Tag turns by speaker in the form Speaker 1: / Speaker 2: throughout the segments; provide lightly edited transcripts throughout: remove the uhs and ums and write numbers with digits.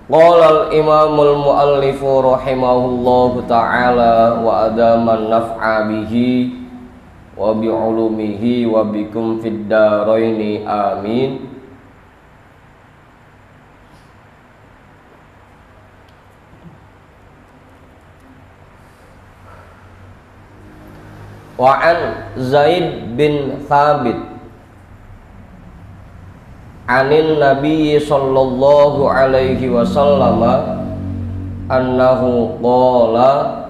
Speaker 1: Qala al-imamul muallifu rahimahullahu ta'ala wa adaman naf'a bihi wa bi'ulumihi wa bikum fid daraini amin. Wa an Zaid bin Thabit anin Nabi sallallahu alaihi wasallam annahu qala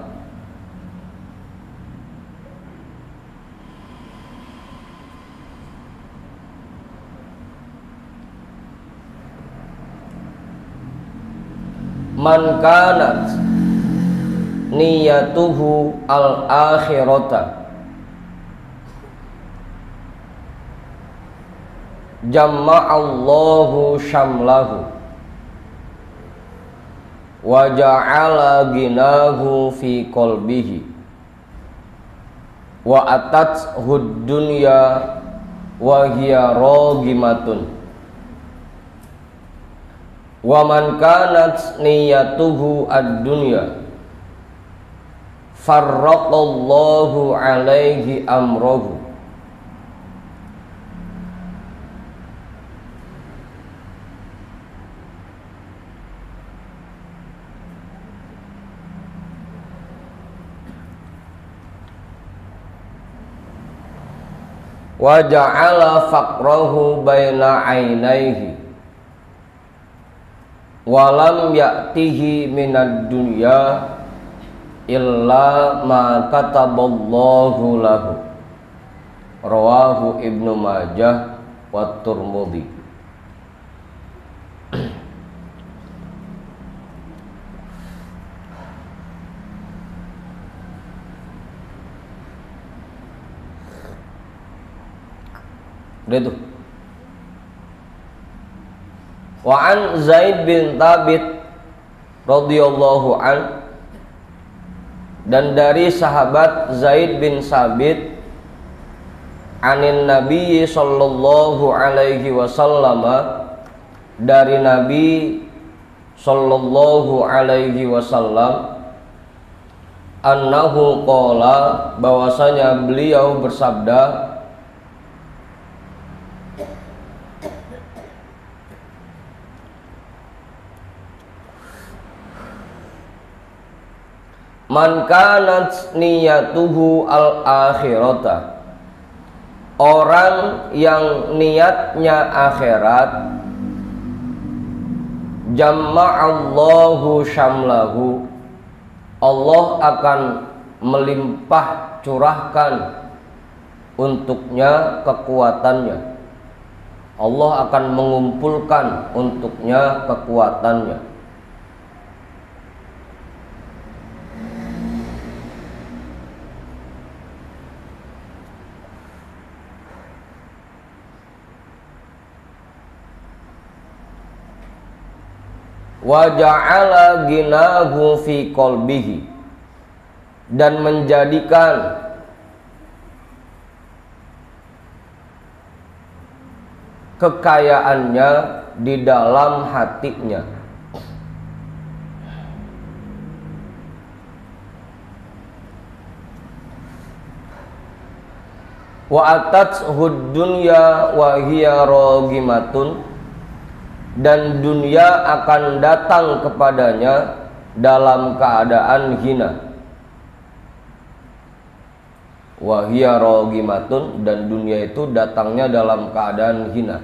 Speaker 1: man kanat niyatuhu al-akhirata jamma'allahu syamlahu wa ja'ala ginahu fi qalbihi wa atat hud-dunya wa hiya ragimatun wa man kanat niyatuhu ad-dunya farraqallahu alaihi amrahu wa ja'ala faqrahu baina ainaihi wa lam ya'tihi minad dunya illa ma kataballahu lahu rawahu Ibnu Majah wa Tirmidzi. Udah itu. Wa an Zaid bin Thabit radhiyallahu an, dan dari sahabat Zaid bin Sabit anin Nabi sallallahu alaihi wasallam, dari Nabi sallallahu alaihi wasallam, annahu qala, bahwasanya beliau bersabda, man kanat niyatuhu al-akhirata, orang yang niatnya akhirat, jamma'allahu syamlahu, Allah akan melimpah curahkan untuknya kekuatannya, Allah akan mengumpulkan untuknya kekuatannya. Wa ja'ala ginahu fi qalbihi, dan menjadikan kekayaannya di dalam hatinya. Wa atat hud-dunya wa hiya ragimatun, dan dunia akan datang kepadanya dalam keadaan hina. Wa hiya ragimatun, dan dunia itu datangnya dalam keadaan hina.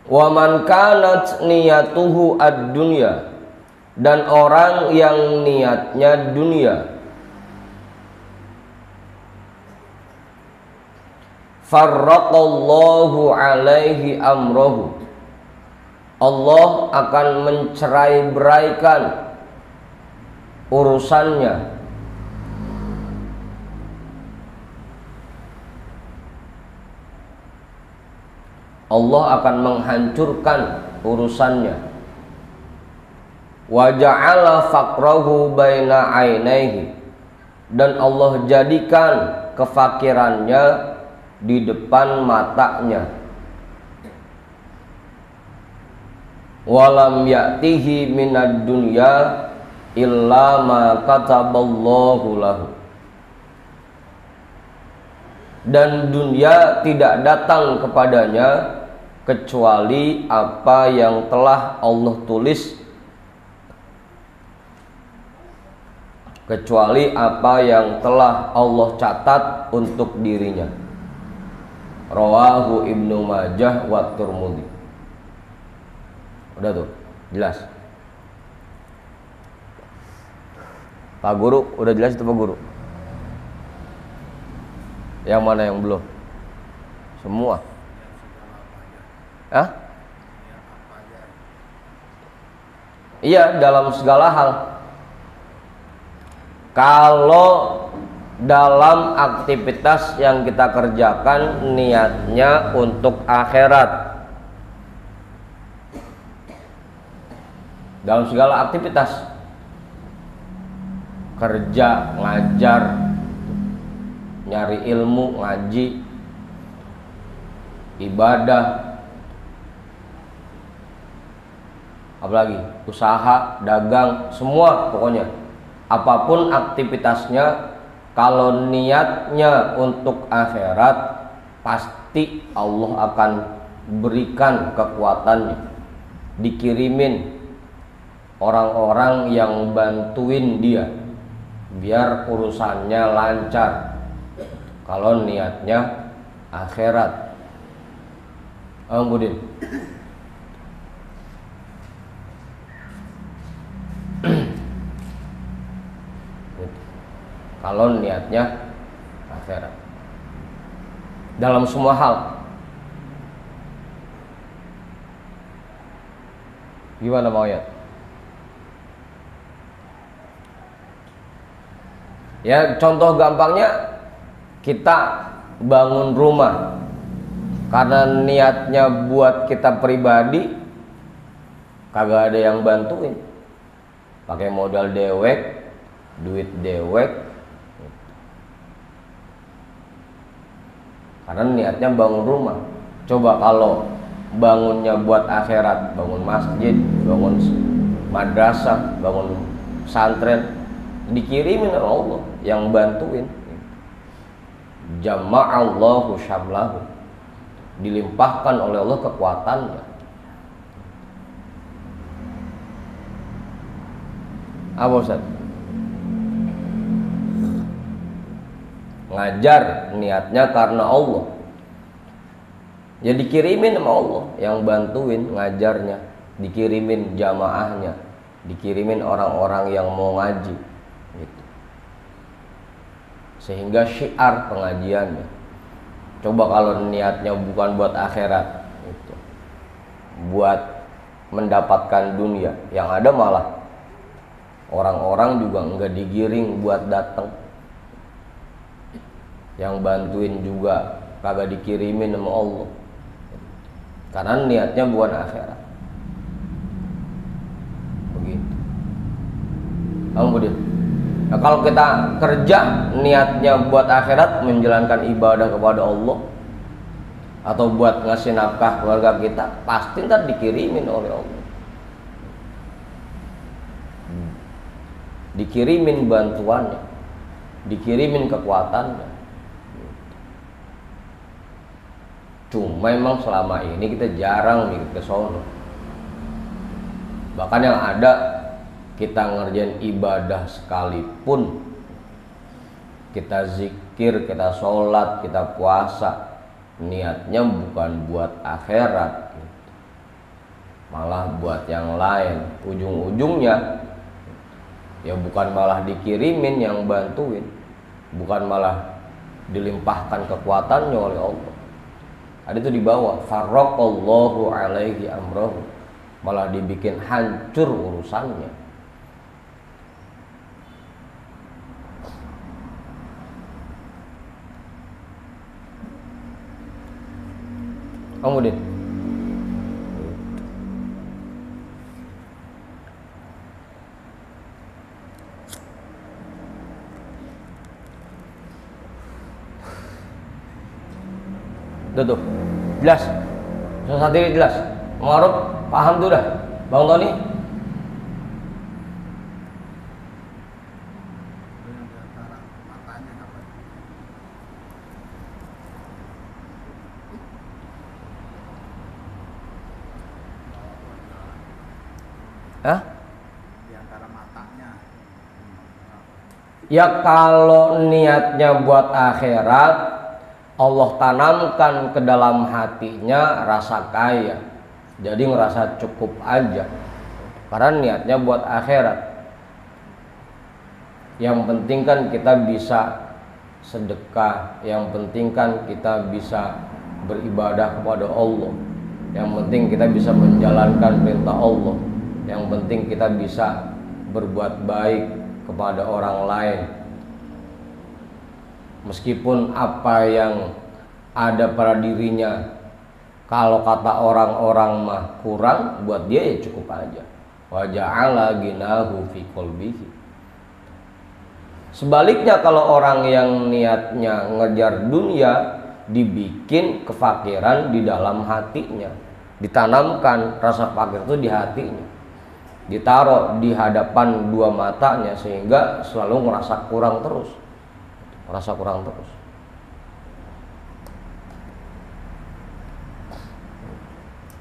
Speaker 1: Wa man kanat niyatuhu ad-dunya, dan orang yang niatnya dunia, farraqallahu alaihi amrahu, Allah akan mencerai-beraikan urusannya. Allah akan menghancurkan urusannya. Wa ja'ala faqrahu baina ainaihi, dan Allah jadikan kefakirannya di depan matanya. walam ya'tihi minad dunya illa ma kataballahu lahu. Dan dunia tidak datang kepadanya kecuali apa yang telah Allah tulis, kecuali apa yang telah Allah catat untuk dirinya. Rawahu Ibnu Majah wa Tirmidzi. Udah tuh, jelas. Pak Guru, udah jelas itu Pak Guru? Yang mana yang belum? Semua. Hah? Iya, dalam segala hal. Kalau dalam aktivitas yang kita kerjakan niatnya untuk akhirat, dalam segala aktivitas, kerja, ngajar, nyari ilmu, ngaji, ibadah, apalagi usaha, dagang, semua pokoknya apapun aktivitasnya, kalau niatnya untuk akhirat, pasti Allah akan berikan kekuatannya, dikirimin orang-orang yang bantuin dia biar urusannya lancar kalau niatnya akhirat. Budin. Kalau niatnya akhirat dalam semua hal. Gimana mau ya? Ya, contoh gampangnya, kita bangun rumah karena niatnya buat kita pribadi, kagak ada yang bantuin, pakai modal dewek, duit dewek, karena niatnya bangun rumah. Coba kalau bangunnya buat akhirat, bangun masjid, bangun madrasah, bangun pesantren, dikirimin oleh Allah yang bantuin. Jama'allahu syamlahu, dilimpahkan oleh Allah kekuatannya. Apa Ustaz? Ngajar niatnya karena Allah, ya dikirimin sama Allah yang bantuin ngajarnya, dikirimin jamaahnya, dikirimin orang-orang yang mau ngaji gitu. Sehingga syiar pengajiannya. Coba kalau niatnya bukan buat akhirat gitu, buat mendapatkan dunia, yang ada malah orang-orang juga enggak digiring buat datang, yang bantuin juga kagak dikirimin sama Allah, karena niatnya bukan akhirat. Begitu. Kemudian, nah, kalau kita kerja niatnya buat akhirat, menjalankan ibadah kepada Allah, atau buat ngasih nafkah keluarga kita, pasti ntar dikirimin oleh Allah, dikirimin bantuannya, dikirimin kekuatannya. Cuma memang selama ini kita jarang mikir ke sono. Bahkan yang ada, kita ngerjain ibadah sekalipun, kita zikir, kita sholat, kita puasa, niatnya bukan buat akhirat gitu, malah buat yang lain. Ujung-ujungnya ya bukan malah dikirimin yang bantuin, bukan malah dilimpahkan kekuatannya oleh Allah. Ada itu di bawah, farraqallahu alaihi amrahu, malah dibikin hancur urusannya. Kemudian tuh jelas, saat ini jelas, Mu'arab paham tuh dah. Bang Tony? Hah?
Speaker 2: Di antara matanya.
Speaker 1: Ya kalau niatnya buat akhirat, Allah tanamkan ke dalam hatinya rasa kaya, jadi ngerasa cukup aja karena niatnya buat akhirat. Yang penting kan kita bisa sedekah, yang penting kan kita bisa beribadah kepada Allah, yang penting kita bisa menjalankan perintah Allah, yang penting kita bisa berbuat baik kepada orang lain. Meskipun apa yang ada pada dirinya kalau kata orang-orang mah kurang, buat dia ya cukup aja. Wa ja'ala ginahu fi qalbihi. Sebaliknya kalau orang yang niatnya ngejar dunia, dibikin kefakiran di dalam hatinya, ditanamkan rasa fakir itu di hatinya, ditaruh di hadapan dua matanya sehingga selalu ngerasa kurang terus. Rasa kurang terus.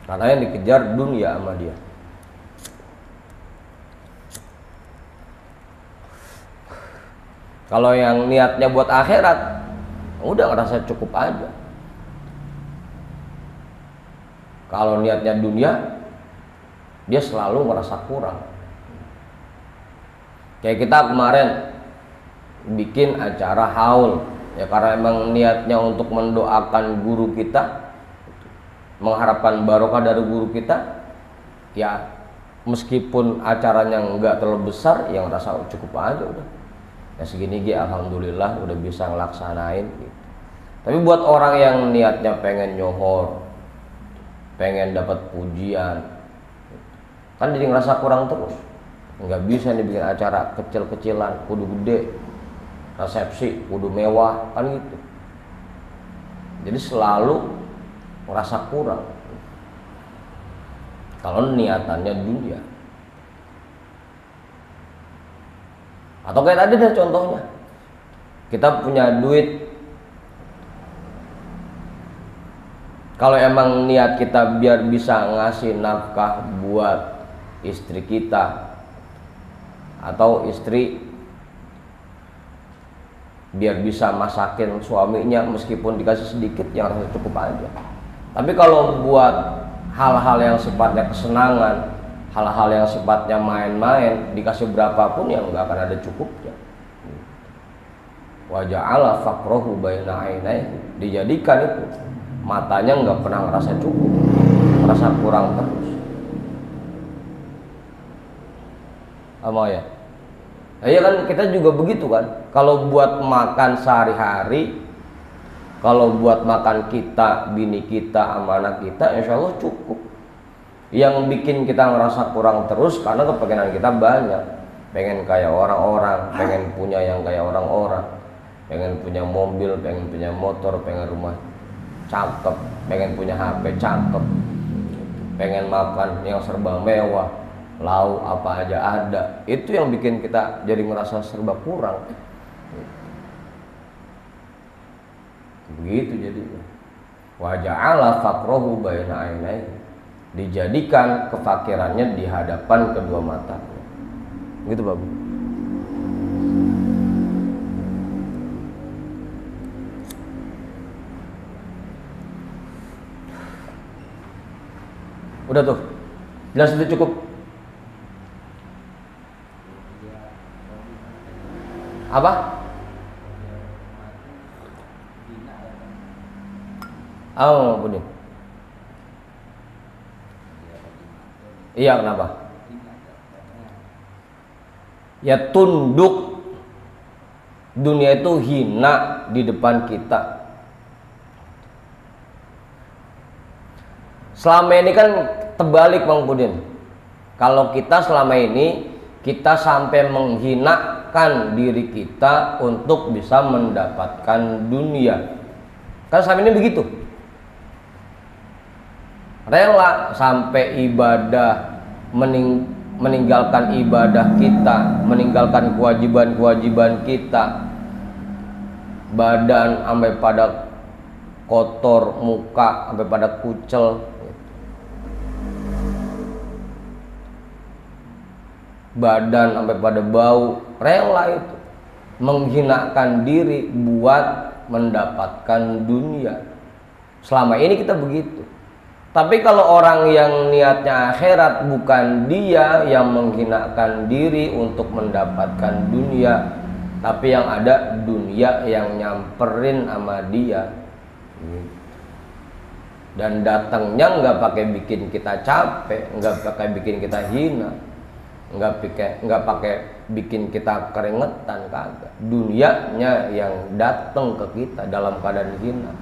Speaker 1: Karena yang dikejar dunia sama dia. Kalau yang niatnya buat akhirat, udah ngerasa cukup aja. Kalau niatnya dunia, dia selalu ngerasa kurang. Kayak kita kemarin bikin acara haul, ya karena emang niatnya untuk mendoakan guru kita, mengharapkan barokah dari guru kita, ya meskipun acaranya nggak terlalu besar, yang rasa cukup aja udah. Ya segini alhamdulillah udah bisa ngelaksanain gitu. Tapi buat orang yang niatnya pengen nyohor, pengen dapat pujian, kan jadi ngerasa kurang terus. Nggak bisa nih bikin acara kecil-kecilan, kudu gede, resepsi kudu mewah, kan gitu. Jadi selalu merasa kurang kalau niatannya dunia. Atau kayak tadi deh contohnya, kita punya duit, kalau emang niat kita biar bisa ngasih nafkah buat istri kita, atau istri biar bisa masakin suaminya meskipun dikasih sedikit, yang rasa cukup aja. Tapi kalau buat hal-hal yang sifatnya kesenangan, hal-hal yang sifatnya main-main, dikasih berapapun yang nggak akan ada cukupnya. Wa ja'ala faqrahu baina ainaihi, dijadikan itu matanya nggak pernah ngerasa cukup, merasa kurang terus. Ama ya? Nah, ya kan kita juga begitu kan. Kalau buat makan sehari-hari, kalau buat makan kita, bini kita, sama anak kita, insya Allah cukup. Yang bikin kita ngerasa kurang terus karena kepengenan kita banyak, pengen kayak orang-orang, pengen punya yang kayak orang-orang, pengen punya mobil, pengen punya motor, pengen rumah cakep, pengen punya HP cakep, pengen makan yang serba mewah, lauk apa aja ada. Itu yang bikin kita jadi ngerasa serba kurang. Begitu jadinya. Wa ja'ala faqrahu baina ainaihi, dijadikan kefakirannya di hadapan kedua matanya. Gitu Babu. Udah tuh. Jelas itu cukup. Apa? Oh, benar. Iya, kenapa? Ya tunduk, dunia itu hina di depan kita. Selama ini kan terbalik Bang Pudin. Kalau kita selama ini kita sampai menghinakan diri kita untuk bisa mendapatkan dunia. Kan selama ini begitu. Rela sampai ibadah meninggalkan ibadah kita, meninggalkan kewajiban-kewajiban kita, badan sampai pada kotor, muka sampai pada kucel, badan sampai pada bau, rela itu menghinakan diri buat mendapatkan dunia. Selama ini kita begitu. Tapi kalau orang yang niatnya akhirat, bukan dia yang menghinakan diri untuk mendapatkan dunia, tapi yang ada dunia yang nyamperin sama dia. Dan datangnya nggak pakai bikin kita capek, nggak pakai bikin kita hina, nggak pakai bikin kita keringetan, kagak. Dunianya yang datang ke kita dalam keadaan hina.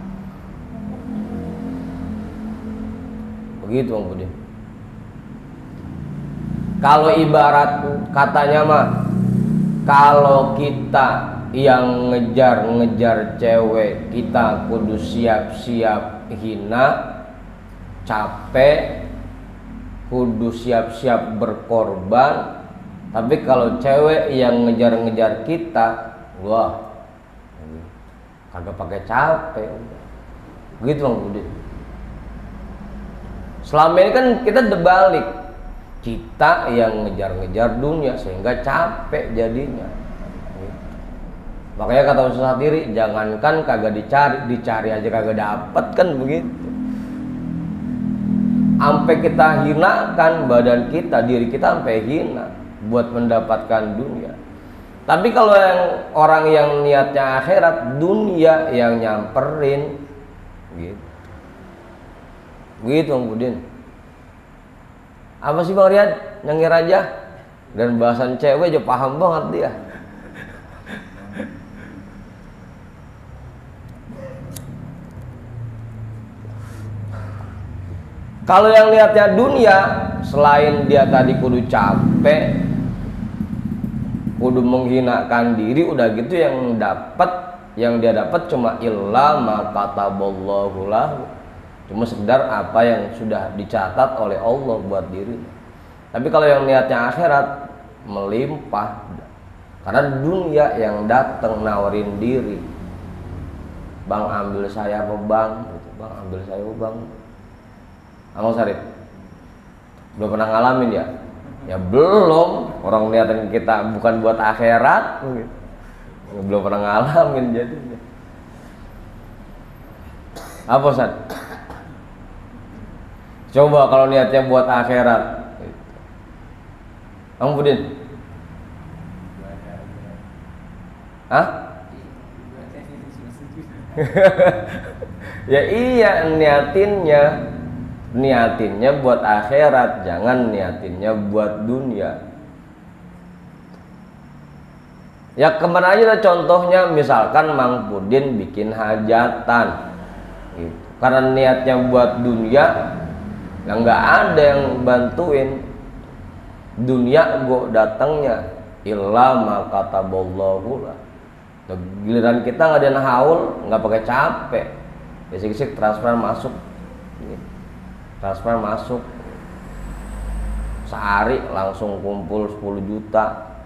Speaker 1: Begitu Bang Budin. Kalau ibarat katanya mah, kalau kita yang ngejar-ngejar cewek, kita kudu siap-siap hina, capek, kudu siap-siap berkorban. Tapi kalau cewek yang ngejar-ngejar kita, wah, kagak pakai capek. Begitu Bang Budin. Selama ini kan kita terbalik, kita yang ngejar-ngejar dunia sehingga capek jadinya. Makanya kata Ustaz Satiri, jangankan kagak dicari aja kagak dapet, kan begitu. Sampai kita hinakan badan kita, diri kita sampai hina buat mendapatkan dunia. Tapi kalau yang orang yang niatnya akhirat, dunia yang nyamperin, gitu. Gitu Bang Budin. Apa sih Bang Riyad? Nyengir aja. Dan bahasan cewek aja paham banget dia. Kalau yang lihatnya dunia, selain dia tadi kudu capek, kudu menghinakan diri, udah gitu yang dia dapat cuma illa ma kataballahu lahu. Cuma sekedar apa yang sudah dicatat oleh Allah buat dirinya. Tapi kalau yang niatnya akhirat, melimpah. Karena dunia yang datang nawarin diri. Bang, ambil saya apa bang? Bang, ambil saya apa bang? Amang Sarip, belum pernah ngalamin ya? Ya belum. Orang niatan kita bukan buat akhirat, belum pernah ngalamin jadinya. Apa Ustaz? Coba kalau niatnya buat akhirat. Kamu Budin? Hah? Ya iya, niatinnya buat akhirat, jangan niatinnya buat dunia. Ya kemana aja lah contohnya, misalkan Mang Pudin bikin hajatan gitu. Karena niatnya buat dunia, ya nggak ada yang bantuin. Dunia gue datangnya illa ma kataballahu lah. Giliran kita nggak ada haul, nggak pakai capek, bisik-bisik transfer masuk, sehari langsung kumpul 10 juta,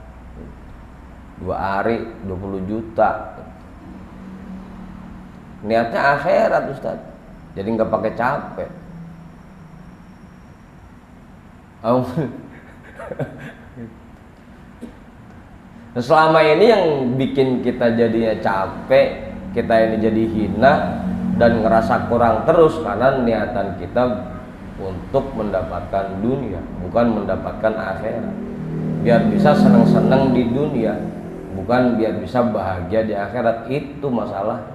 Speaker 1: 2 hari 20 juta. Niatnya akhirat Ustaz, jadi nggak pakai capek. Nah, selama ini yang bikin kita jadinya capek, kita ini jadi hina dan ngerasa kurang terus karena niatan kita untuk mendapatkan dunia, bukan mendapatkan akhirat. Biar bisa senang-senang di dunia, bukan biar bisa bahagia di akhirat. Itu masalahnya.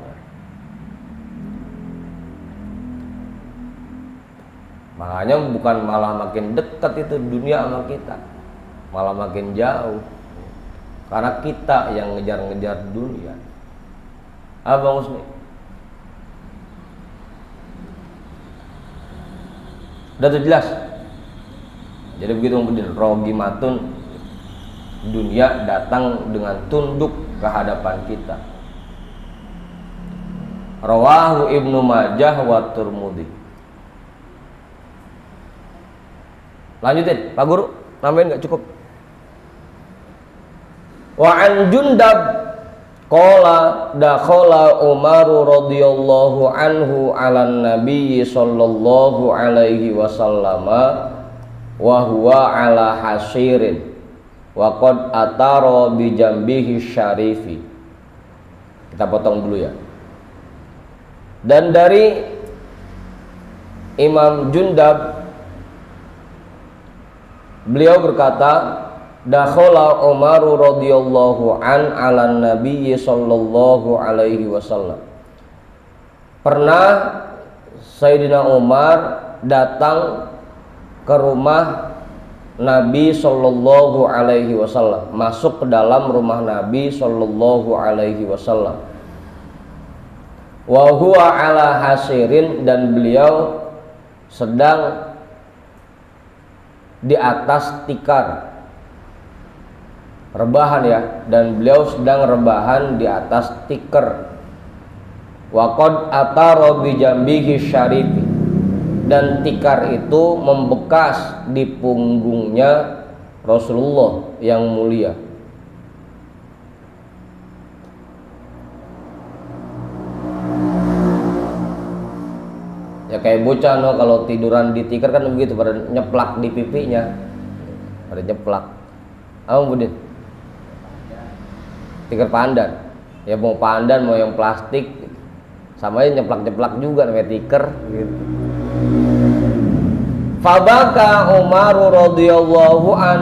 Speaker 1: Makanya bukan malah makin dekat itu dunia sama kita, malah makin jauh. Karena kita yang ngejar-ngejar dunia. Bang Usni? Udah tuh jelas. Jadi begitu kemudian rogi matun, dunia datang dengan tunduk ke hadapan kita. Rawahu Ibnu Majah wa Tirmidzi. Lanjutin, Pak Guru, nambahin nggak cukup. Wa an Jundab qala dakhala Umar radhiyallahu anhu 'alan nabiy sallallahu alaihi wasallam wa huwa 'ala hasirin wa qad atara bi jambihi syarifi. Kita potong dulu ya. Dan dari Imam Jundab, beliau berkata, dakhala Umar radhiyallahu an 'alan nabiy sallallahu alaihi wasallam. Pernah Sayyidina Umar datang ke rumah Nabi sallallahu alaihi wasallam, masuk ke dalam rumah Nabi sallallahu alaihi wasallam. Wa huwa 'ala hasirin, dan beliau sedang di atas tikar, rebahan ya, dan beliau sedang rebahan di atas tikar. Wa qad atara bi jambihi syarifi, dan tikar itu membekas di punggungnya Rasulullah yang mulia. Ya kayak bocah no, kalau tiduran di tikar kan begitu, pada nyeplak di pipinya, pada nyeplak. Apa Budin? Tikar pandan. Ya mau pandan mau yang plastik, sama aja nyeplak-nyeplak juga namanya tikar gitu. Fabaka Umar radhiyallahu an,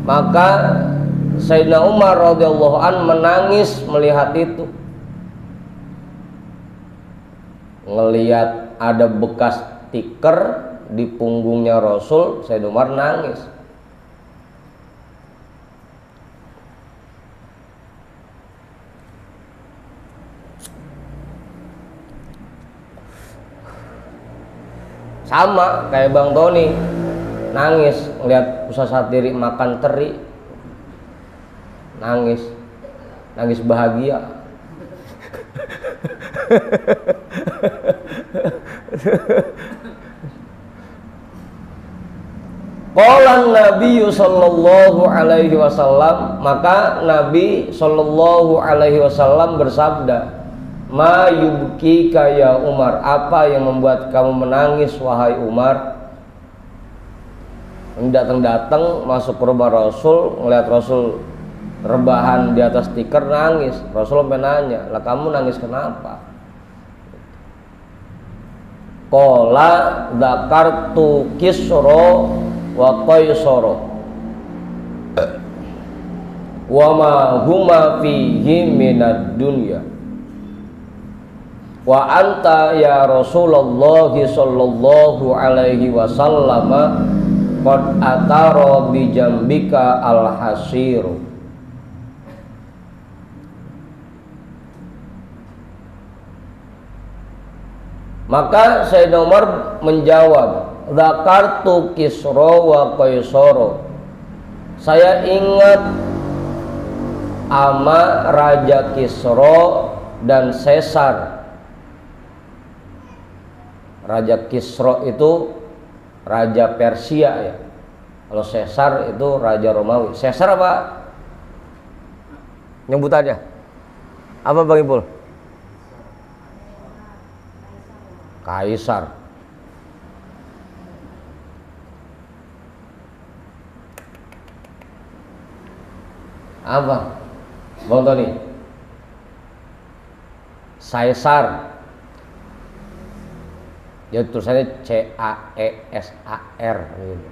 Speaker 1: maka Sayyidina Umar radhiyallahu an menangis melihat itu. Ngelihat ada bekas tikar di punggungnya Rasul, Sayyidina Umar nangis. Sama kayak Bang Tony, nangis ngeliat Ustaz Satiri makan teri, nangis bahagia. Qala Nabi sallallahu alaihi wasallam, maka Nabi sallallahu alaihi wasallam bersabda, ma yubkika ya Umar, apa yang membuat kamu menangis wahai Umar? Datang masuk ke rumah Rasul, ngeliat Rasul rebahan di atas tikar, nangis. Rasul sampai nanya, lah kamu nangis kenapa? Qala dzakartu Kisra wa Qaisara wa ma huma fihi minad dunya wa anta ya Rasulullah sallallahu alaihi wasallam qad atara bi jambika al-hasir. Maka Sayyidina Umar menjawab, dzakartu Kisra wa Qaisara, saya ingat ama Raja Kisra dan Caesar. Raja Kisra itu raja Persia ya. Kalau Caesar itu raja Romawi. Caesar apa nyebutannya? Apa Bang Ipul? Kaisar. Apa Bang Tony? Caesar. Ya tulisannya C-A-E-S-A-R gitu.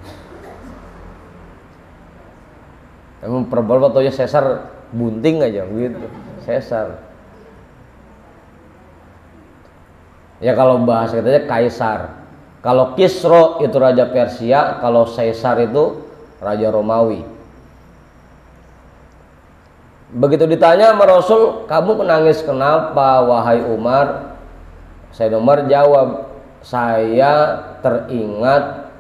Speaker 1: Emang perbal atau ya Caesar bunting aja gitu. Caesar. Ya kalau bahasa katanya Kaisar. Kalau Kisra itu raja Persia, kalau Caesar itu raja Romawi. Begitu ditanya sama Rasul, kamu menangis kenapa wahai Umar? Sayyidina Umar jawab, saya teringat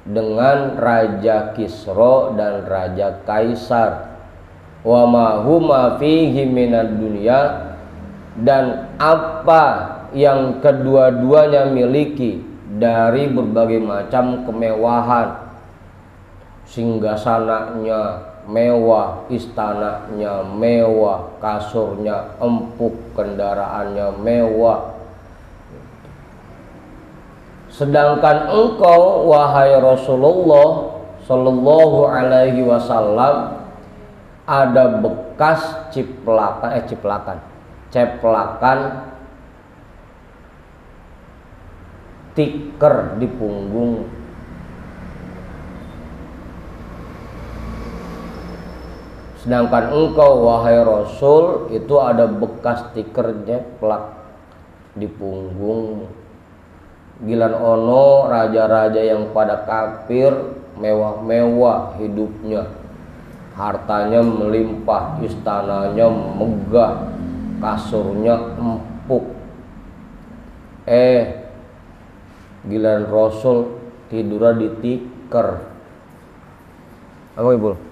Speaker 1: dengan Raja Kisra dan Raja Kaisar, wa ma huma fihi minad dunya, dan apa yang kedua-duanya miliki dari berbagai macam kemewahan. Singgasananya mewah, istananya mewah, kasurnya empuk, kendaraannya mewah. Sedangkan engkau wahai Rasulullah Sallallahu Alaihi Wasallam ada bekas ceplakan tikar di punggung. Sedangkan engkau wahai Rasul itu ada bekas tikar jeplak di punggung. Gilan ono raja-raja yang pada kafir mewah-mewah hidupnya, hartanya melimpah, istananya megah, kasurnya empuk. Gilan Rasul tidurnya di tikar. Apa Ibu?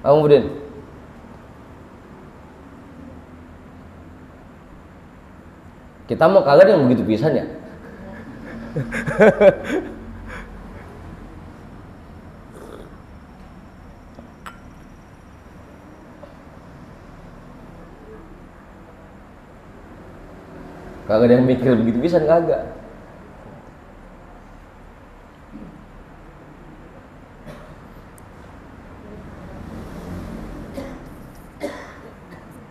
Speaker 1: Kemudian kita mau kagak yang begitu pisan ya. Kagak ada yang mikir begitu pisan kagak.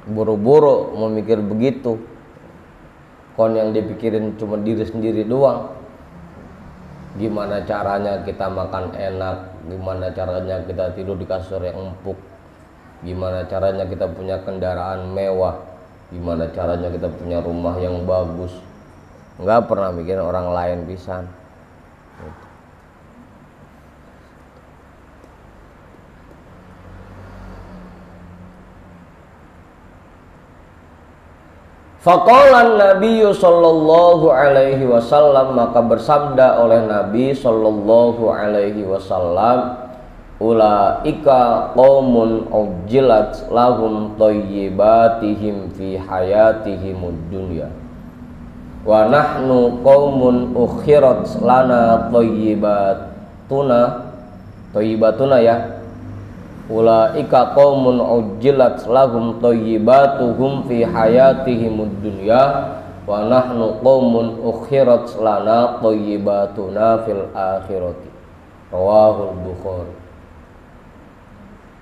Speaker 1: Boro-boro mau mikir begitu, kon yang dipikirin cuma diri sendiri doang. Gimana caranya kita makan enak, gimana caranya kita tidur di kasur yang empuk, gimana caranya kita punya kendaraan mewah, gimana caranya kita punya rumah yang bagus. Nggak pernah mikirin orang lain pisan. Faqala Nabi sallallahu alaihi wasallam, maka bersabda oleh Nabi sallallahu alaihi wasallam, ulaika qaumun ujjilat lahum thayyibatihim fi hayatihimud dunya wa nahnu qaumun ukhirat lana thayyibatuna ya. Ulaika qaumun ujjilat lahum thayyibatuhum fi hayatihimud dunya wa nahnu qaumun ukhirat lana thayyibatuna fil akhirati. Rawahul Bukhari.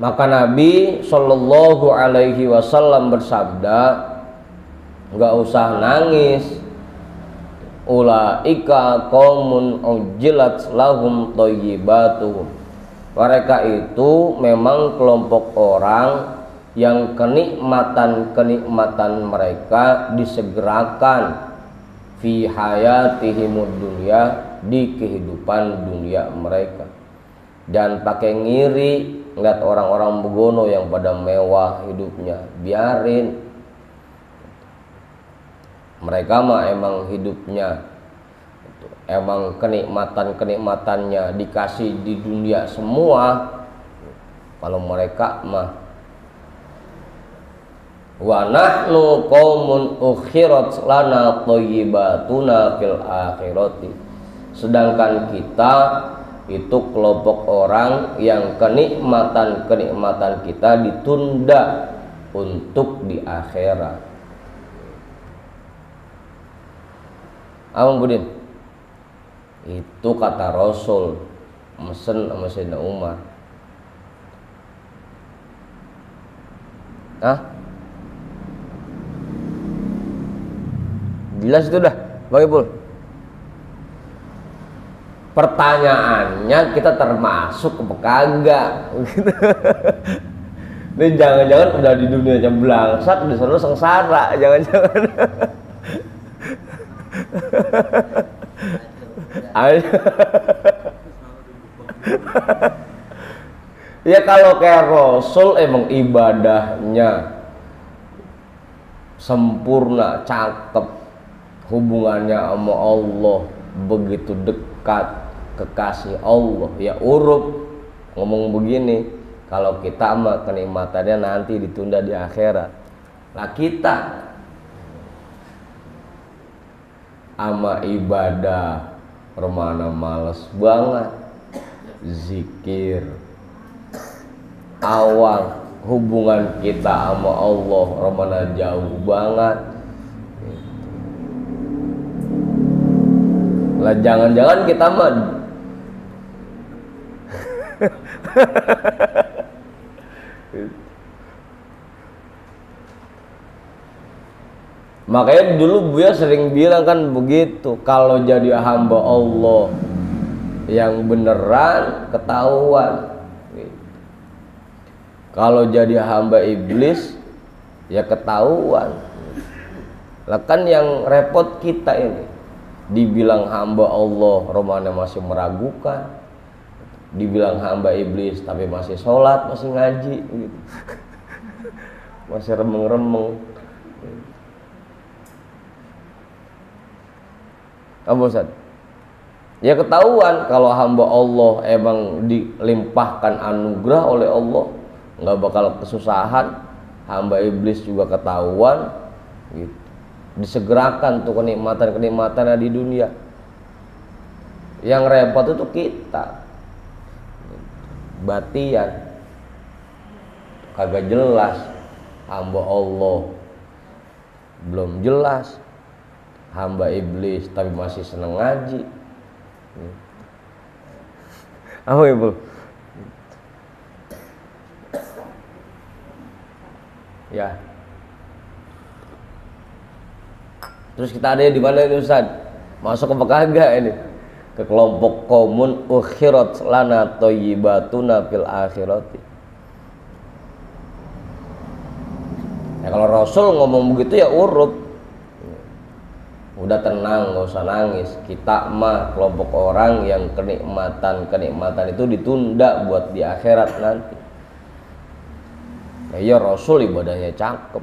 Speaker 1: Maka Nabi sallallahu alaihi wasallam bersabda, enggak usah nangis. Ulaika qaumun ujjilat lahum thayyibatuhum. Mereka itu memang kelompok orang yang kenikmatan mereka disegerakan fi hayatihimud dunya, di kehidupan dunia mereka. Dan pakai ngiri ngeliat orang-orang begono yang pada mewah hidupnya, biarin. Mereka mah emang hidupnya, emang kenikmatannya dikasih di dunia semua. Kalau mereka mah wa nahnu qaumun ukhirat lana thayyibatuna fil akhirati. Sedangkan kita itu kelompok orang yang kenikmatan kita ditunda untuk di akhirat. Abang Budin, itu kata Rasul mesen sama Sayyidina Umar. Jelas itu dah, Bang Ipul. Pertanyaannya kita termasuk apa kagak? Ini jangan-jangan udah di dunia aja belangsak, di sana sengsara, jangan-jangan. Ya kalau kayak Rasul emang ibadahnya sempurna, cakep, hubungannya sama Allah begitu dekat, kekasih Allah, ya urut ngomong begini. Kalau kita mah kenikmatannya nanti ditunda di akhirat. Lah kita ama ibadah remana males banget, zikir awal hubungan kita sama Allah remana jauh banget. Lah jangan-jangan kita mah makanya dulu Buya sering bilang kan begitu, kalau jadi hamba Allah yang beneran ketahuan, kalau jadi hamba iblis ya ketahuan. Lah kan yang repot kita ini, dibilang hamba Allah romana masih meragukan, dibilang hamba iblis tapi masih sholat, masih ngaji gitu. Masih remeng-remeng. Apa Ustaz? Ya ketahuan kalau hamba Allah emang dilimpahkan anugerah oleh Allah, nggak bakal kesusahan. Hamba iblis juga ketahuan gitu. Disegerakan tuh kenikmatan-kenikmatan di dunia. Yang repot itu kita, batian kagak jelas, hamba Allah belum jelas, hamba iblis tapi masih seneng ngaji. Apa Ibu? Ya. Terus kita ada di mana ini Ustaz? Masuk ke kagak ini? Ke kelompok komun ukhirat lana thayyibatuna fil akhirati. Ya kalau Rasul ngomong begitu ya urut. Udah tenang, nggak usah nangis. Kita mah kelompok orang yang kenikmatan itu ditunda buat di akhirat nanti. Ya iya Rasul ibadahnya cakep,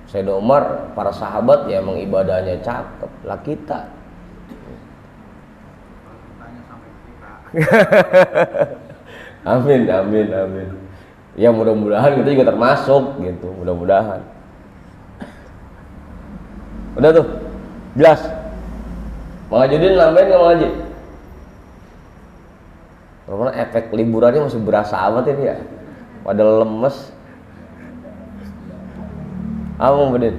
Speaker 1: Sayyidina Umar, para sahabat ya emang ibadahnya cakep. Lah kita amin. Ya mudah-mudahan kita juga termasuk gitu, mudah-mudahan. Udah tuh, jelas. Mang Ajudin nambahin nggak Mang Haji? Karena efek liburannya masih berasa amat ini ya, pada lemes. Apa Mang Budin?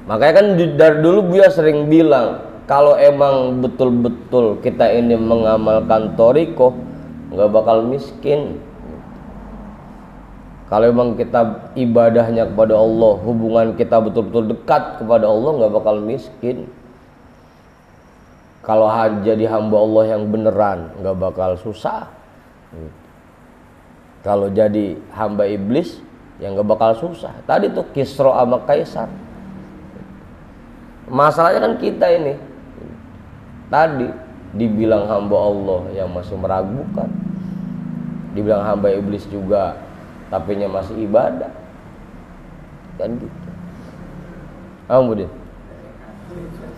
Speaker 1: Makanya kan dari dulu Buya sering bilang, kalau emang betul-betul kita ini mengamalkan thariqah, nggak bakal miskin. Kalau emang kita ibadahnya kepada Allah, hubungan kita betul-betul dekat kepada Allah, nggak bakal miskin. Kalau jadi hamba Allah yang beneran, nggak bakal susah. Kalau jadi hamba iblis, ya nggak bakal susah. Tadi tuh Kisra sama Kaisar. Masalahnya kan kita ini tadi dibilang hamba Allah yang masih meragukan, dibilang hamba iblis juga tapinya masih ibadah, kan gitu. Kemudian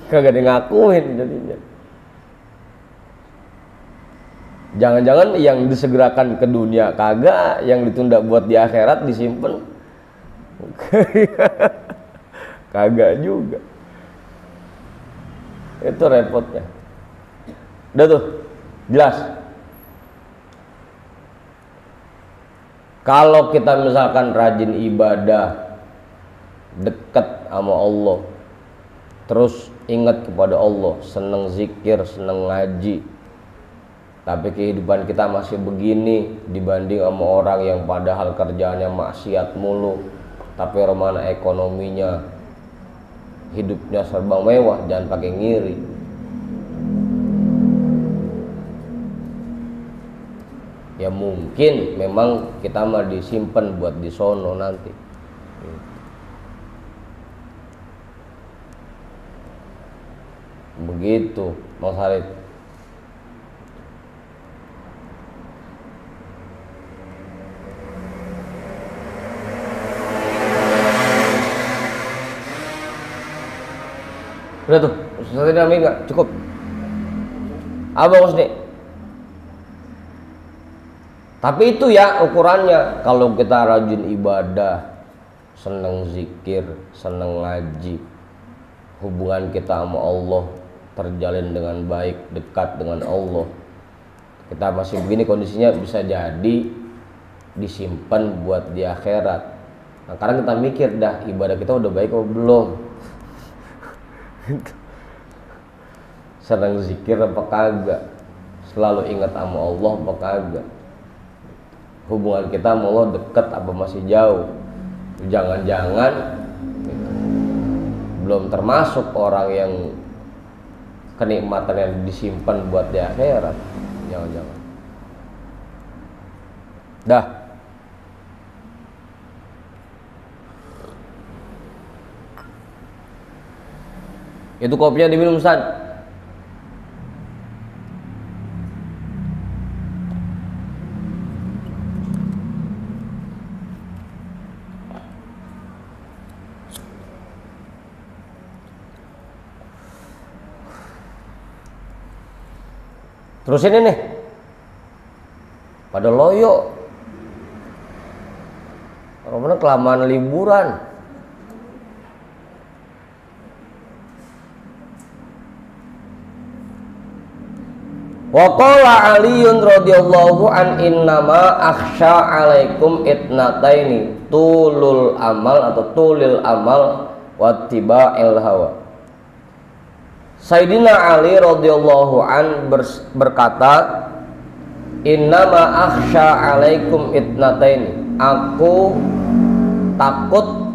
Speaker 1: kagak ngakuin jadinya. Jangan-jangan yang disegerakan ke dunia kagak, yang ditunda buat di akhirat disimpan kagak juga. Itu repotnya. Udah tuh, jelas. Kalau kita misalkan rajin ibadah, dekat sama Allah, terus ingat kepada Allah, seneng zikir, seneng ngaji, tapi kehidupan kita masih begini dibanding sama orang yang padahal kerjaannya maksiat mulu, tapi romana ekonominya, hidupnya serba mewah, jangan pakai ngiri. Ya mungkin memang kita mah disimpan buat di sono nanti. Begitu Mas Harid. Udah tuh, Ustaz Nami enggak cukup. Apa maksudnya? Tapi itu ya ukurannya. Kalau kita rajin ibadah, seneng zikir, seneng ngaji, hubungan kita sama Allah terjalin dengan baik, dekat dengan Allah, kita masih begini kondisinya, bisa jadi disimpan buat di akhirat. Nah, karena kita mikir dah ibadah kita udah baik atau belum, seneng zikir apa kagak, selalu ingat sama Allah apa kagak, hubungan kita sama Allah dekat apa masih jauh. Jangan-jangan belum termasuk orang yang kenikmatan yang disimpan buat di akhirat. Jangan-jangan dah. Itu kopinya diminum, Ustaz. Terus ini nih, pada loyo, orang-orang kelamaan liburan. Wa qala Aliyun radhiyallahu an innama akhsha alaikum itnataini tulul amal atau tulil amal wattiba'il hawa. Sayyidina Ali radhiyallahu an berkata, innama akhsha alaikum itnataini, aku takut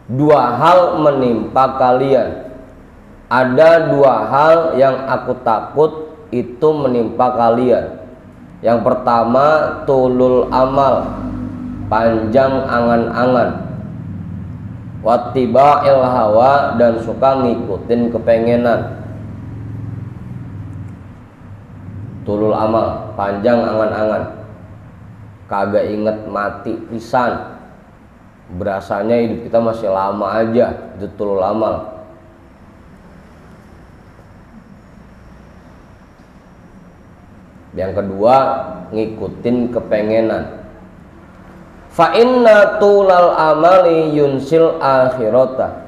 Speaker 1: dua hal menimpa kalian. Ada dua hal yang aku takut itu menimpa kalian. Yang pertama tulul amal, panjang angan-angan, wattiba'il hawa, dan suka ngikutin kepengenan. Tulul amal, panjang angan-angan, kagak inget mati pisan, berasanya hidup kita masih lama aja, itu tulul amal. Yang kedua ngikutin kepengenan. Fa inna tulal amali yunsil akhirata,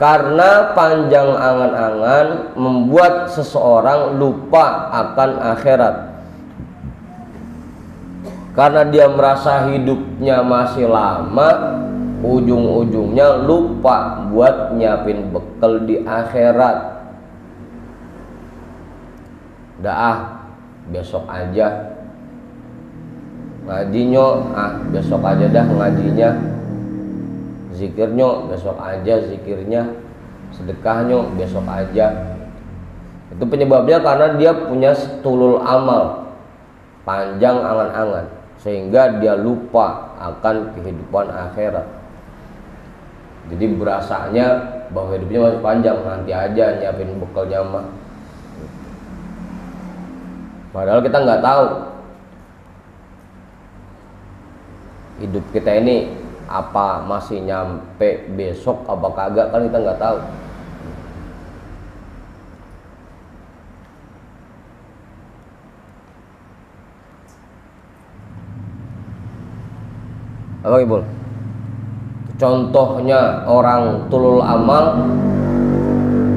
Speaker 1: karena panjang angan-angan membuat seseorang lupa akan akhirat. Karena dia merasa hidupnya masih lama, ujung-ujungnya lupa buat nyiapin bekal di akhirat. Besok aja ngajinya, besok aja dah ngajinya, zikirnya besok aja zikirnya, sedekahnya besok aja. Itu penyebabnya karena dia punya tulul amal, panjang angan-angan, sehingga dia lupa akan kehidupan akhirat. Jadi berasanya bahwa hidupnya masih panjang, nanti aja nyiapin bekalnya mah. Padahal kita nggak tahu hidup kita ini apa masih nyampe besok apa kagak, kan kita nggak tahu. Apa Ibu? Contohnya orang tulul amal,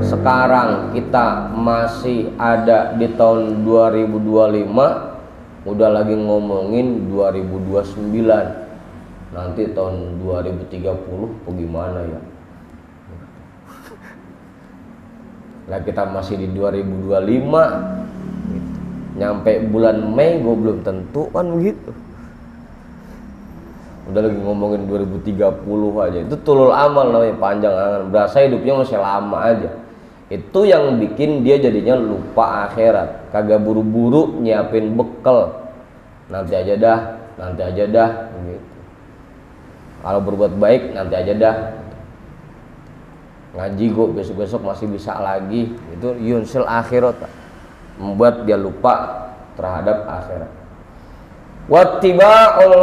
Speaker 1: sekarang kita masih ada di tahun 2025, udah lagi ngomongin 2029. Nanti tahun 2030 bagaimana ya? Lah kita masih di 2025, nyampe bulan Mei gue belum tentu kan begitu. Udah lagi ngomongin 2030 aja. Itu tulul amal namanya, panjang angan, berasa hidupnya masih lama aja. Itu yang bikin dia jadinya lupa akhirat, kagak buru-buru nyiapin bekal. Nanti aja dah gitu. Kalau berbuat baik nanti aja dah. Ngaji kok besok-besok masih bisa lagi. Itu yunsil akhirat, membuat dia lupa terhadap akhirat. Wattiba'al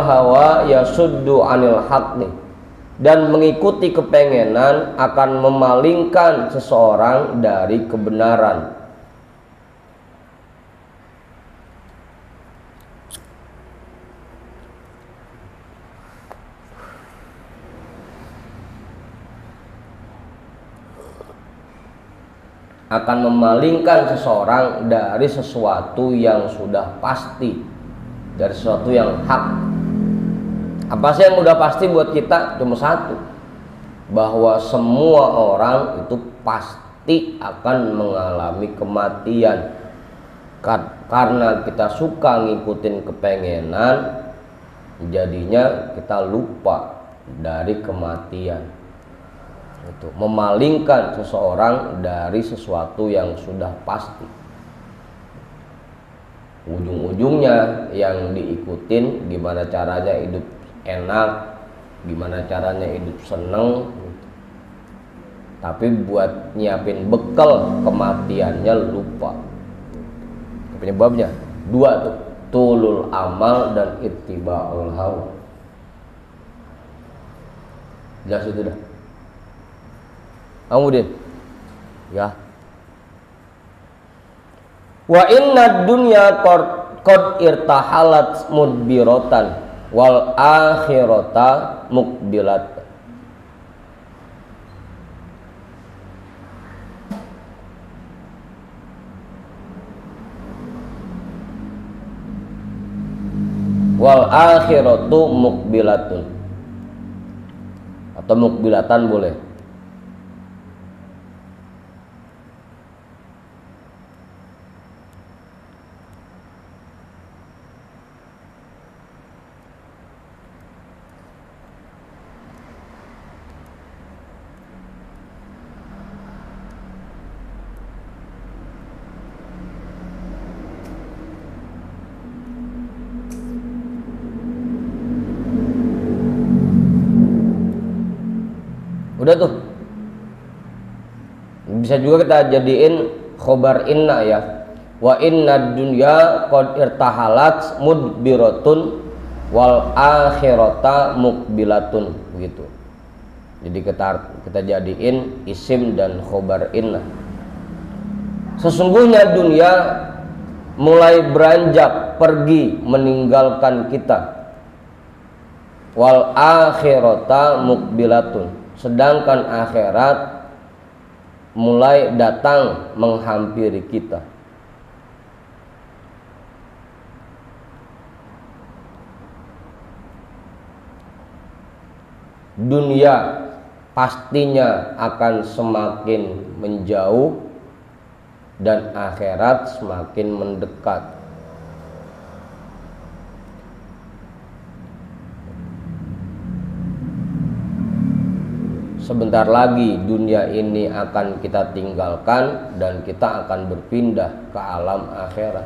Speaker 1: hawa yasuddu anil haq nih. dan mengikuti kepengenan akan memalingkan seseorang dari kebenaran. Akan memalingkan seseorang dari sesuatu yang sudah pasti, dari sesuatu yang hak. Apa sih yang udah pasti buat kita? Cuma satu, bahwa semua orang itu pasti akan mengalami kematian. Karena kita suka ngikutin kepengenan, jadinya kita lupa dari kematian. Itu memalingkan seseorang dari sesuatu yang sudah pasti. Ujung-ujungnya yang diikutin gimana caranya hidup enak, gimana caranya hidup seneng, tapi buat nyiapin bekal kematiannya lupa. Penyebabnya dua tuh, tulul amal dan ittiba'ul hawa. Jelas itu dah. Kemudian ya, wa inna dunya qad irtahalat mudbiratan wal akhirata mukbilat. Wal akhiratu mukbilatun, atau mukbilatan boleh. Udah tuh, bisa juga kita jadiin khobar inna ya, wa inna dunya qad irtahalat mudbiratun wal akhirata mukbilatun gitu. Jadi kita jadiin isim dan khobar inna. Sesungguhnya dunia mulai beranjak pergi meninggalkan kita, wal akhirata mukbilatun, sedangkan akhirat mulai datang menghampiri kita. Dunia pastinya akan semakin menjauh dan akhirat semakin mendekat. Sebentar lagi dunia ini akan kita tinggalkan dan kita akan berpindah ke alam akhirat.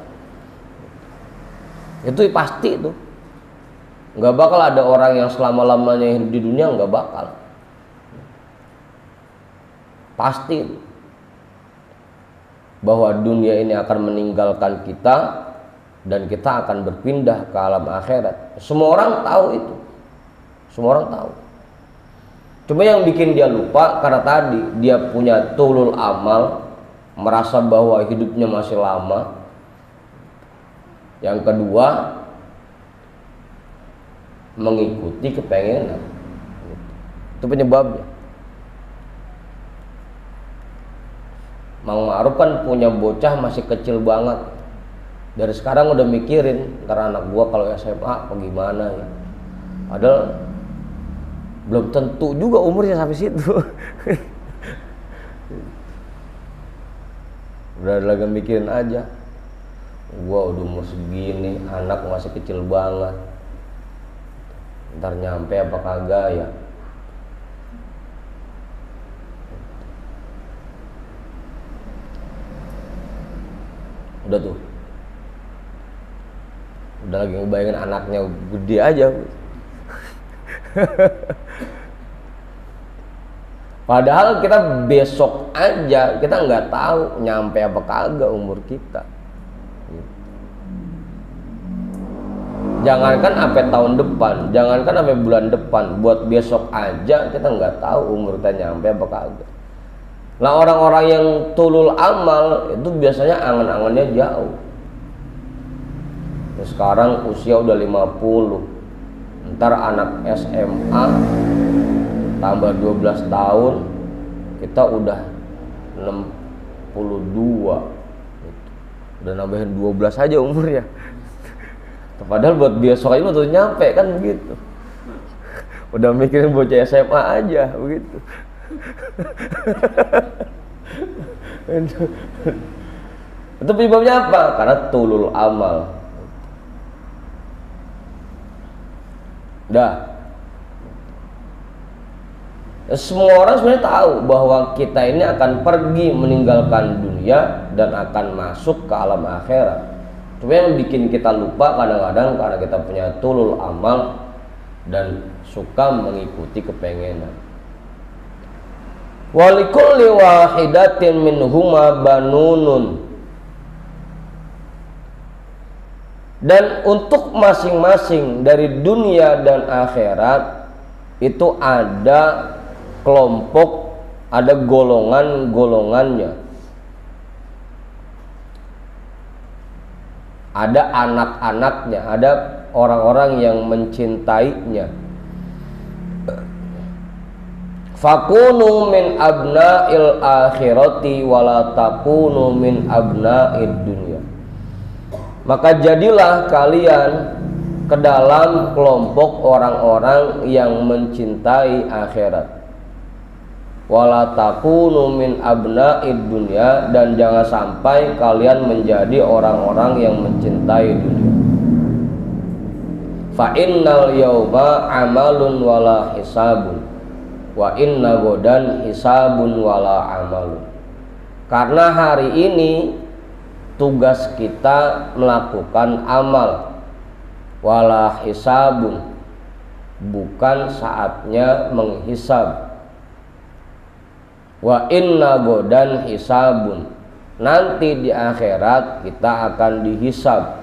Speaker 1: Itu pasti itu. Nggak bakal ada orang yang selama-lamanya hidup di dunia, nggak bakal. Pasti itu. Bahwa dunia ini akan meninggalkan kita dan kita akan berpindah ke alam akhirat. Semua orang tahu itu. Semua orang tahu. Cuma yang bikin dia lupa karena tadi dia punya tulul amal, merasa bahwa hidupnya masih lama. Yang kedua, mengikuti kepengenan. Itu penyebabnya. Mang Ma'ruf kan punya bocah masih kecil banget. Dari sekarang udah mikirin ntar anak gua kalau SMA apa gimana ya. Padahal belum tentu juga umurnya sampai situ. Udah lagi mikirin aja, gua udah umur segini, anak masih kecil banget, ntar nyampe apa kagak ya. Udah tuh, udah lagi ngebayangin anaknya gede aja. Padahal kita besok aja kita nggak tahu nyampe apa kagak umur kita. Jangankan sampai tahun depan, jangankan sampai bulan depan, buat besok aja kita nggak tahu umur kita nyampe apa kagak. Nah orang-orang yang tulul amal itu biasanya angan-angannya jauh. Ya, sekarang usia udah 50, ntar anak SMA tambah 12 tahun kita udah 62, udah nambahin 12 aja umurnya. Padahal buat besok aja tuh nyampe kan begitu. Udah mikirin bocah SMA aja begitu. Itu penyebabnya apa? Karena tulul amal. Dah. Semua orang sebenarnya tahu bahwa kita ini akan pergi meninggalkan dunia dan akan masuk ke alam akhirat. Cuma yang bikin kita lupa kadang-kadang karena kita punya tulul amal dan suka mengikuti kepengenan. Walikulli wahidatin minhuma banunun. Dan untuk masing-masing dari dunia dan akhirat itu ada kelompok, ada golongan-golongannya. Ada anak-anaknya, ada orang-orang yang mencintainya. Fakunu min abna'il akhirati wala takunu min abna'id dunya. Maka jadilah kalian ke dalam kelompok orang-orang yang mencintai akhirat. Wala takunu min abna'id dunya, dan jangan sampai kalian menjadi orang-orang yang mencintai dunia. Fa innal yawma amalun wala hisabun wa inna godan hisabun wala amalun. Karena hari ini tugas kita melakukan amal, wala hisabun, bukan saatnya menghisab. Wa inna godan hisabun, nanti di akhirat kita akan dihisab.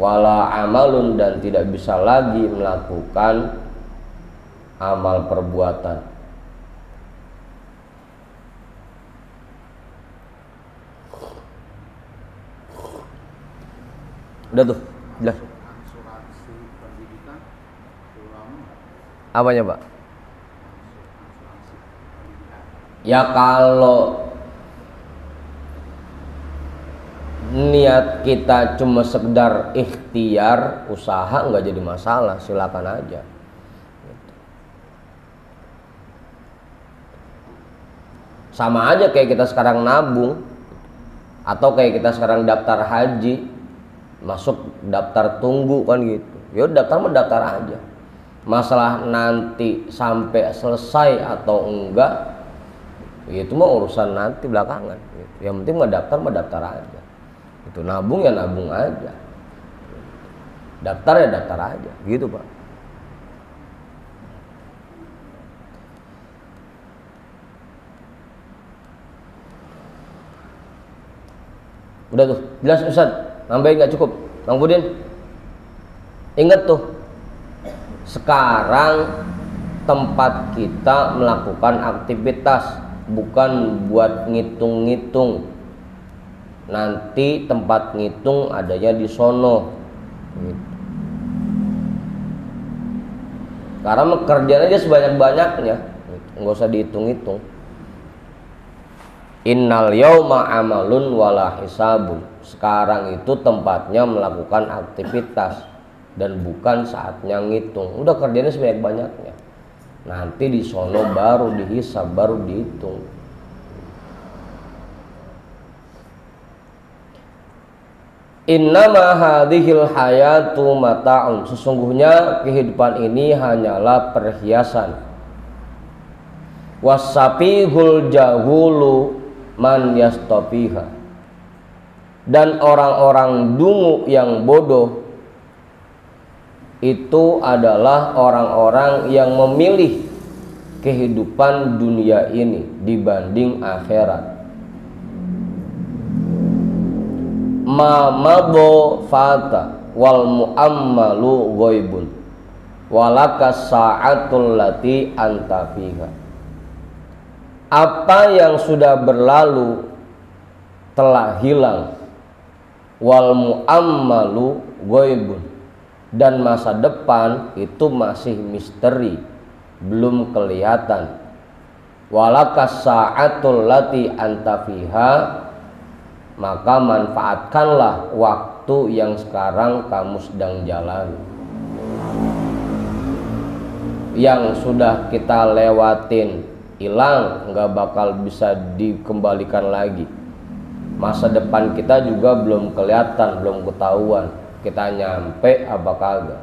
Speaker 1: Wala amalun, dan tidak bisa lagi melakukan amal perbuatan. Udah tuh, jelas.
Speaker 2: Asuransi pendidikan ulama.
Speaker 1: Apanya, Pak?
Speaker 2: Asuransi pendidikan.
Speaker 1: Ya kalau niat kita cuma sekedar ikhtiar usaha nggak jadi masalah, silakan aja. Sama aja kayak kita sekarang nabung atau kayak kita sekarang daftar haji, masuk daftar tunggu kan gitu. Ya udah, daftar mah daftar aja. Masalah nanti sampai selesai atau enggak, itu mah urusan nanti belakangan. Yang penting mah daftar aja. Itu nabung ya nabung aja. Daftar ya daftar aja, gitu Pak. Udah tuh, jelas Ustaz. Nambahin nggak cukup, Bang Budin. Ingat tuh, sekarang tempat kita melakukan aktivitas, bukan buat ngitung-ngitung. Nanti tempat ngitung adanya di sono. Gitu. Karena kerjaan aja sebanyak-banyaknya, nggak usah dihitung-hitung. Innal yauma amalun wala hisabun. Sekarang itu tempatnya melakukan aktivitas dan bukan saatnya ngitung. Udah kerjanya sebanyak-banyaknya. Nanti di sono baru dihisab, baru dihitung. Innama hadhil hayatu mata'un. Sesungguhnya kehidupan ini hanyalah perhiasan. Wasapihul jahulu man yastopiha. Dan orang-orang dungu yang bodoh itu adalah orang-orang yang memilih kehidupan dunia ini dibanding akhirat. Mamado fata wal muammalu ghaibun walaka sa'atul lati anta fiha. Apa yang sudah berlalu telah hilang, wal muammalu ghaibun, dan masa depan itu masih misteri, belum kelihatan. Walaka sa'atul lati anta fiha, maka manfaatkanlah waktu yang sekarang kamu sedang jalani. Yang sudah kita lewatin hilang, nggak bakal bisa dikembalikan lagi. Masa depan kita juga belum kelihatan, belum ketahuan kita nyampe apa kagak.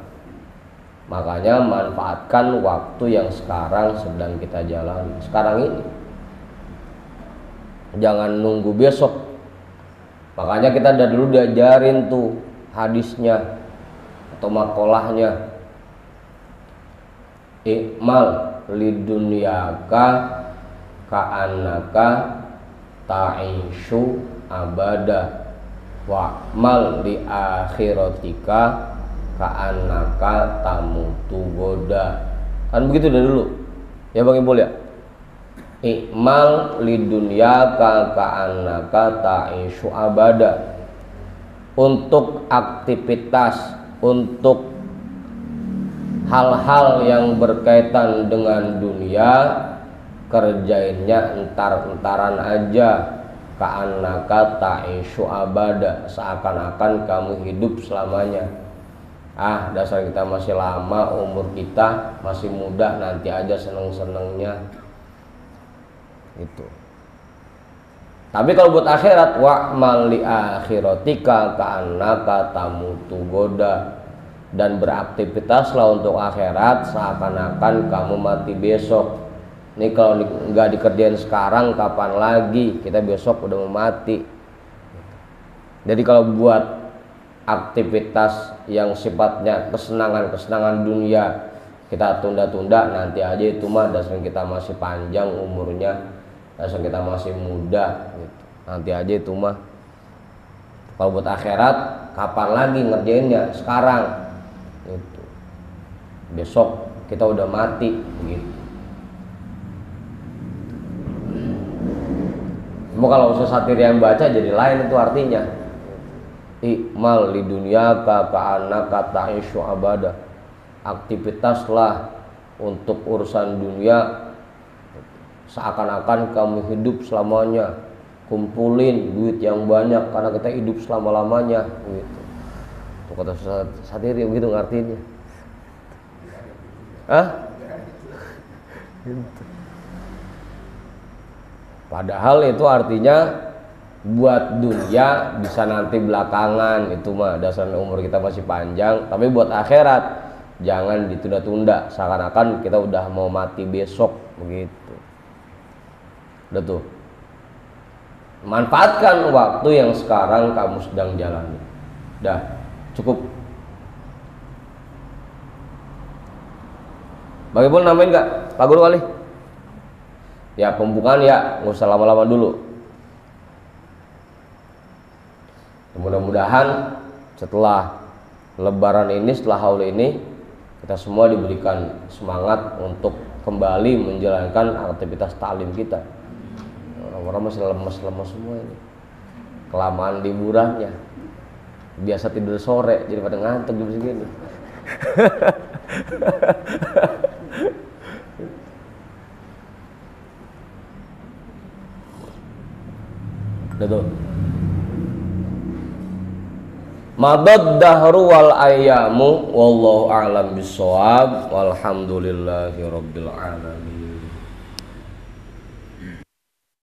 Speaker 1: Makanya manfaatkan waktu yang sekarang sedang kita jalani, sekarang ini. Jangan nunggu besok. Makanya kita dari dulu diajarin tuh hadisnya atau makolahnya, ikmal lidunyaka ka'annaka ta'ishu abada wa'mal li akhiratika ka'annaka tamutu goda. Kan begitu dari dulu ya Bang Ibul ya. Ikmal lidunyaka ka'annaka ta'ishu abada. Untuk aktivitas, untuk hal-hal yang berkaitan dengan dunia, kerjainnya entar-entaran aja. Ka'annaka ta'ishu abada, seakan-akan kamu hidup selamanya. Dasar kita masih lama, umur kita masih muda, nanti aja seneng-senengnya itu. Tapi kalau buat akhirat, wa'mal li akhiratika ka'annaka tamutu goda, dan beraktivitaslah untuk akhirat seakan-akan kamu mati besok. Ini kalau nggak dikerjain sekarang, kapan lagi kita besok udah mau mati. Jadi kalau buat aktivitas yang sifatnya kesenangan dunia kita tunda-tunda, nanti aja itu mah dasar kita masih panjang umurnya, dasar kita masih muda gitu. Nanti aja itu mah. Kalau buat akhirat, kapan lagi ngerjainnya? Sekarang gitu. Besok kita udah mati gitu. Cuma kalau usaha satir yang baca jadi lain itu artinya. Ikmal lidunyaka ka'annaka ta'ishu abada. Aktivitaslah untuk urusan dunia seakan-akan kamu hidup selamanya. Kumpulin duit yang banyak karena kita hidup selama-lamanya gitu. Itu kata satir yang begitu ngartinya. Gitu. Padahal itu artinya buat dunia bisa nanti belakangan, itu mah dasarnya umur kita masih panjang. Tapi buat akhirat jangan ditunda-tunda seakan-akan kita udah mau mati besok begitu. Udah tuh. Manfaatkan waktu yang sekarang kamu sedang jalani. Dah, cukup. Bagaimana namain nggak Pak Guru kali? Ya pembukaan ya, nggak usah lama-lama dulu. Mudah-mudahan setelah Lebaran ini, setelah haul ini, kita semua diberikan semangat untuk kembali menjalankan aktivitas taklim kita. Orang-orang masih lemes-lemes semua ini, kelamaan liburannya, biasa tidur sore jadi pada ngantuk jam segini. Betul. Madad dahru wal ayamu wallahu a'lam bissawab walhamdulillahi rabbil alamin.